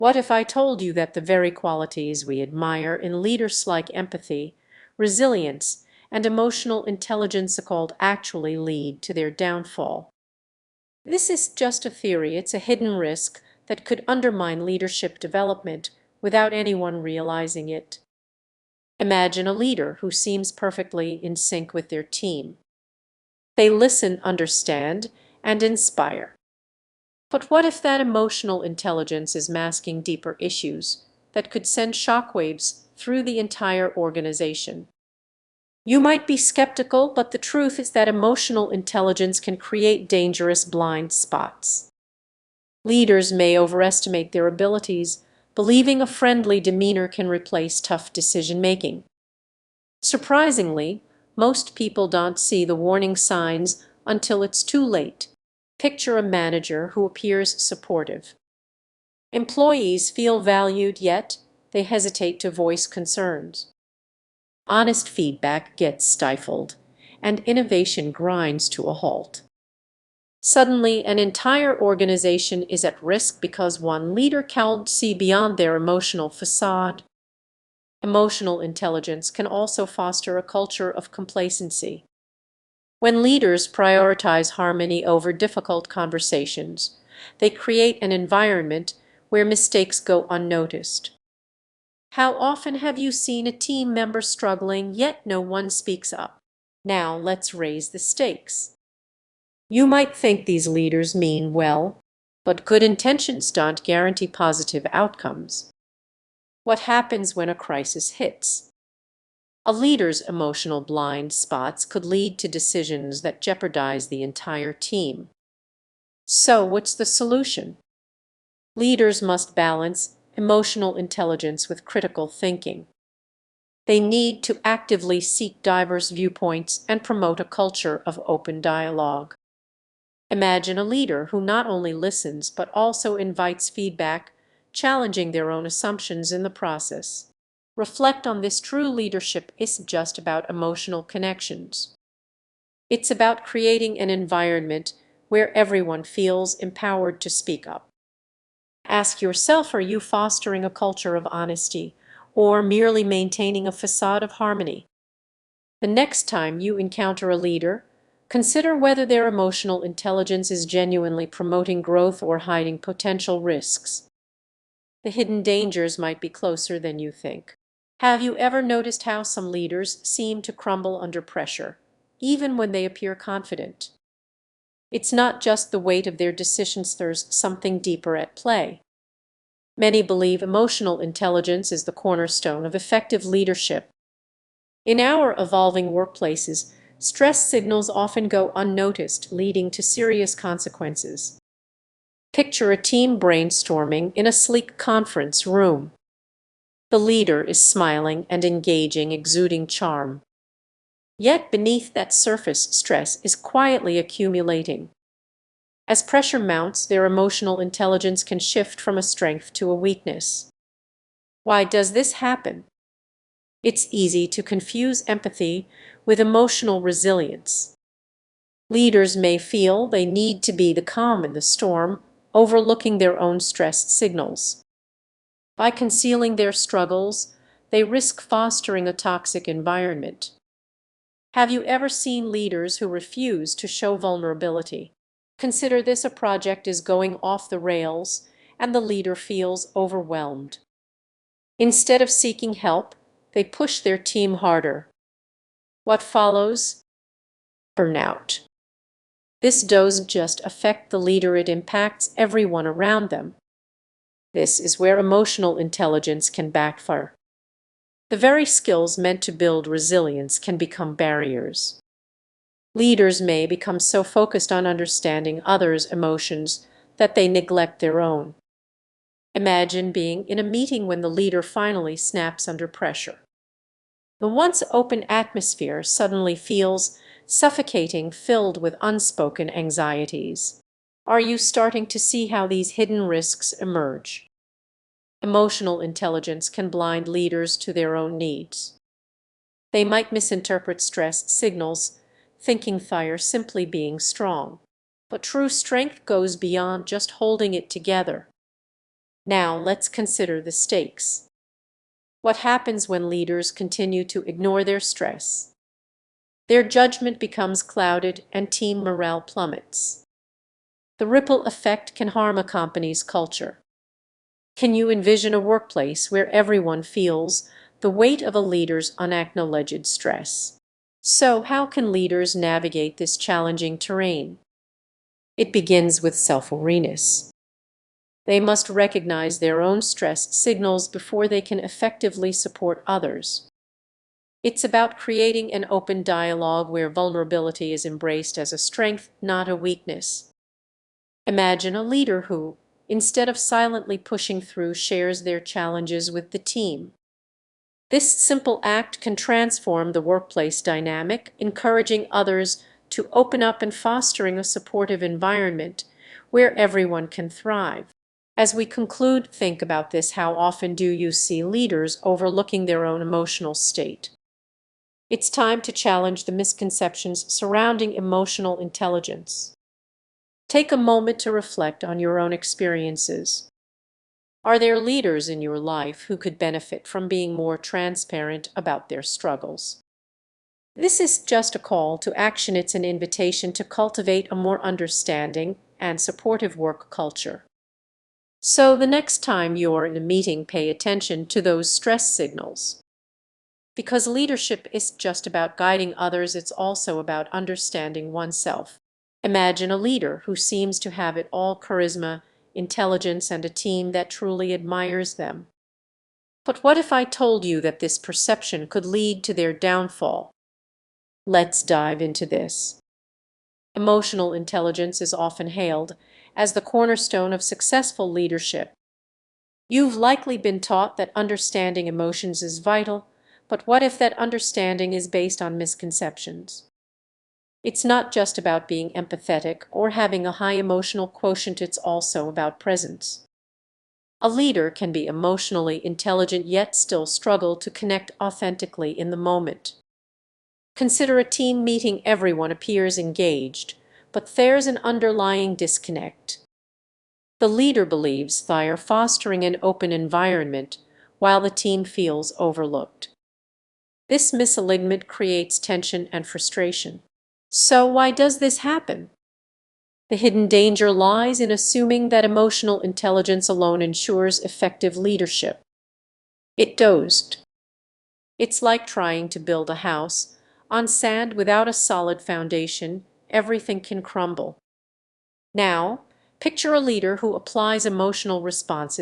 What if I told you that the very qualities we admire in leaders like empathy, resilience, and emotional intelligence actually lead to their downfall? This is just a theory, it's a hidden risk that could undermine leadership development without anyone realizing it. Imagine a leader who seems perfectly in sync with their team. They listen, understand, and inspire. But what if that emotional intelligence is masking deeper issues that could send shockwaves through the entire organization? You might be skeptical, but the truth is that emotional intelligence can create dangerous blind spots. Leaders may overestimate their abilities, believing a friendly demeanor can replace tough decision-making. Surprisingly, most people don't see the warning signs until it's too late. Picture a manager who appears supportive. Employees feel valued, yet they hesitate to voice concerns. Honest feedback gets stifled, and innovation grinds to a halt. Suddenly, an entire organization is at risk because one leader can't see beyond their emotional facade. Emotional intelligence can also foster a culture of complacency. When leaders prioritize harmony over difficult conversations, they create an environment where mistakes go unnoticed. How often have you seen a team member struggling, yet no one speaks up? Now let's raise the stakes. You might think these leaders mean well, but good intentions don't guarantee positive outcomes. What happens when a crisis hits? A leader's emotional blind spots could lead to decisions that jeopardize the entire team. So, what's the solution? Leaders must balance emotional intelligence with critical thinking. They need to actively seek diverse viewpoints and promote a culture of open dialogue. Imagine a leader who not only listens but also invites feedback, challenging their own assumptions in the process. Reflect on this: true leadership isn't just about emotional connections. It's about creating an environment where everyone feels empowered to speak up. Ask yourself, are you fostering a culture of honesty or merely maintaining a facade of harmony? The next time you encounter a leader, consider whether their emotional intelligence is genuinely promoting growth or hiding potential risks. The hidden dangers might be closer than you think. Have you ever noticed how some leaders seem to crumble under pressure, even when they appear confident? It's not just the weight of their decisions, there's something deeper at play. Many believe emotional intelligence is the cornerstone of effective leadership. In our evolving workplaces, stress signals often go unnoticed, leading to serious consequences. Picture a team brainstorming in a sleek conference room. The leader is smiling and engaging, exuding charm. Yet beneath that surface, stress is quietly accumulating. As pressure mounts, their emotional intelligence can shift from a strength to a weakness. Why does this happen? It's easy to confuse empathy with emotional resilience. Leaders may feel they need to be the calm in the storm, overlooking their own stress signals. By concealing their struggles, they risk fostering a toxic environment. Have you ever seen leaders who refuse to show vulnerability? Consider this: a project is going off the rails and the leader feels overwhelmed. Instead of seeking help, they push their team harder. What follows? Burnout. This doesn't just affect the leader, it impacts everyone around them. This is where emotional intelligence can backfire. The very skills meant to build resilience can become barriers. Leaders may become so focused on understanding others' emotions that they neglect their own. Imagine being in a meeting when the leader finally snaps under pressure. The once open atmosphere suddenly feels suffocating, filled with unspoken anxieties. Are you starting to see how these hidden risks emerge? Emotional intelligence can blind leaders to their own needs. They might misinterpret stress signals, thinking they're simply being strong. But true strength goes beyond just holding it together. Now let's consider the stakes. What happens when leaders continue to ignore their stress? Their judgment becomes clouded and team morale plummets. The ripple effect can harm a company's culture. Can you envision a workplace where everyone feels the weight of a leader's unacknowledged stress? So, how can leaders navigate this challenging terrain? It begins with self-awareness. They must recognize their own stress signals before they can effectively support others. It's about creating an open dialogue where vulnerability is embraced as a strength, not a weakness. Imagine a leader who, instead of silently pushing through, shares their challenges with the team. This simple act can transform the workplace dynamic, encouraging others to open up and fostering a supportive environment where everyone can thrive. As we conclude, think about this. How often do you see leaders overlooking their own emotional state? It's time to challenge the misconceptions surrounding emotional intelligence. Take a moment to reflect on your own experiences. Are there leaders in your life who could benefit from being more transparent about their struggles? This is just a call to action. It's an invitation to cultivate a more understanding and supportive work culture. So the next time you're in a meeting, pay attention to those stress signals. Because leadership is just about guiding others, it's also about understanding oneself. Imagine a leader who seems to have it all: charisma, intelligence, and a team that truly admires them. But what if I told you that this perception could lead to their downfall? Let's dive into this. Emotional intelligence is often hailed as the cornerstone of successful leadership. You've likely been taught that understanding emotions is vital, but what if that understanding is based on misconceptions? It's not just about being empathetic or having a high emotional quotient, it's also about presence. A leader can be emotionally intelligent yet still struggle to connect authentically in the moment. Consider a team meeting. Everyone appears engaged, but there's an underlying disconnect. The leader believes they are fostering an open environment while the team feels overlooked. This misalignment creates tension and frustration. So why does this happen? The hidden danger lies in assuming that emotional intelligence alone ensures effective leadership. It doesn't. It's like trying to build a house on sand without a solid foundation. Everything can crumble. Now, picture a leader who applies emotional responses